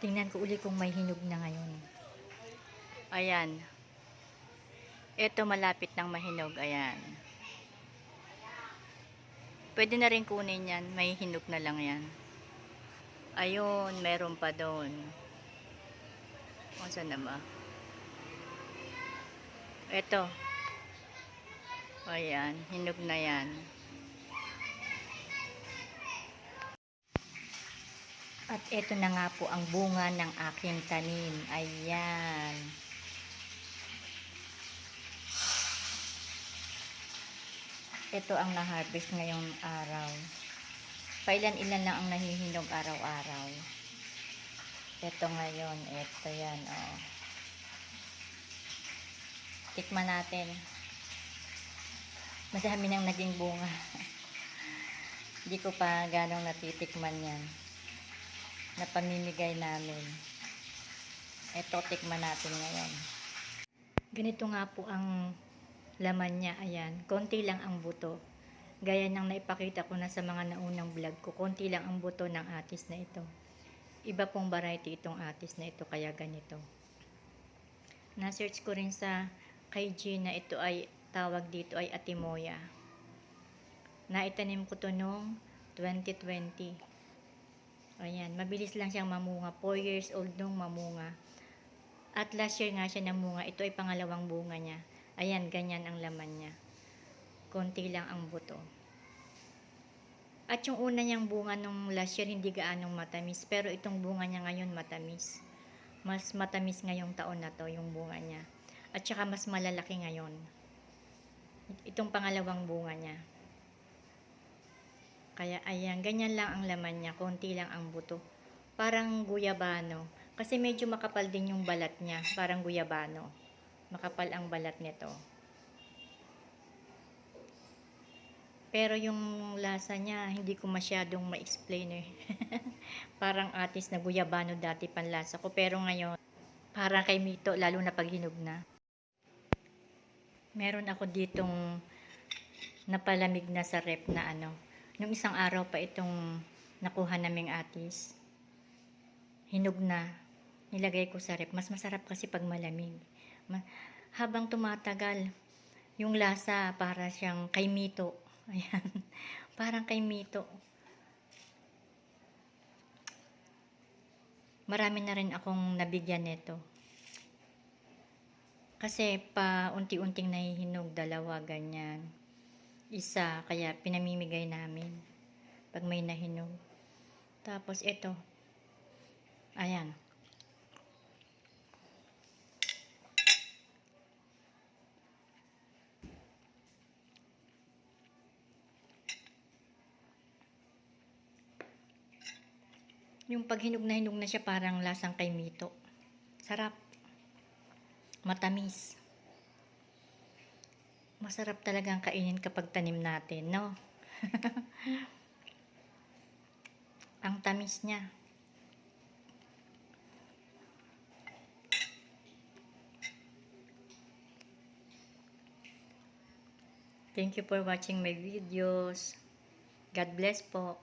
Tingnan ko uli kung may hinog na ngayon. Ayan. Ito malapit ng mahinog. Ayan. Pwede na rin kunin yan. May hinog na lang yan. Ayun, meron pa doon. O, saan na ba? Ito. Ayan, hinog na yan. At ito na nga po ang bunga ng aking tanim. Ayan. Ito ang na-harvest ngayong araw. Pailan-ilan lang ang nahihinog araw-araw. Ito ngayon. Ito yan. Oh. Tikman natin. Madami nang naging bunga. Hindi ko pa ganong natitikman yan. Napamimigay namin. Ito, tikman natin ngayon. Ganito nga po ang laman niya. Ayan. Konti lang ang buto. Gaya ng naipakita ko na sa mga naunang vlog ko. Konti lang ang buto ng atis na ito. Iba pong variety itong atis na ito. Kaya ganito. Na-search ko rin sa kay na ito ay tawag dito ay Atimoya. Naitanim ko to noong 2020. Ayan, mabilis lang siyang mamunga. 4 years old nung mamunga. At last year nga siya namunga. Ito ay pangalawang bunga niya. Ayan, ganyan ang laman niya. Konti lang ang buto. At yung una niyang bunga nung last year hindi gaanong matamis. Pero itong bunga niya ngayon matamis. Mas matamis ngayong taon na to yung bunga niya. At saka mas malalaki ngayon. Itong pangalawang bunga niya. Kaya ayan, ganyan lang ang laman niya. Konti lang ang buto. Parang guyabano. Kasi medyo makapal din yung balat niya. Parang guyabano. Makapal ang balat nito. Pero yung lasa niya, hindi ko masyadong ma-explain eh. Parang atis na guyabano dati panlasa ko. Pero ngayon, parang kay Mito, lalo na pag hinog na. Meron ako ditong napalamig na sa rep na ano. Nung isang araw pa itong nakuha naming atis. Hinog na. Nilagay ko sa rep. Mas masarap kasi pag malamig. Habang tumatagal, yung lasa para siyang kay Mito. Ayan. Parang kay Mito. Marami na rin akong nabigyan nito. Kasi pa unti-unting nahihinog, 2, ganyan. Isa, kaya pinamimigay namin pag may nahinog. Tapos ito. Ayan. Yung pag hinog na siya parang lasang kay Mito. Sarap. Matamis. Masarap talagang kainin kapag tanim natin, no? Ang tamis niya. Thank you for watching my videos. God bless po.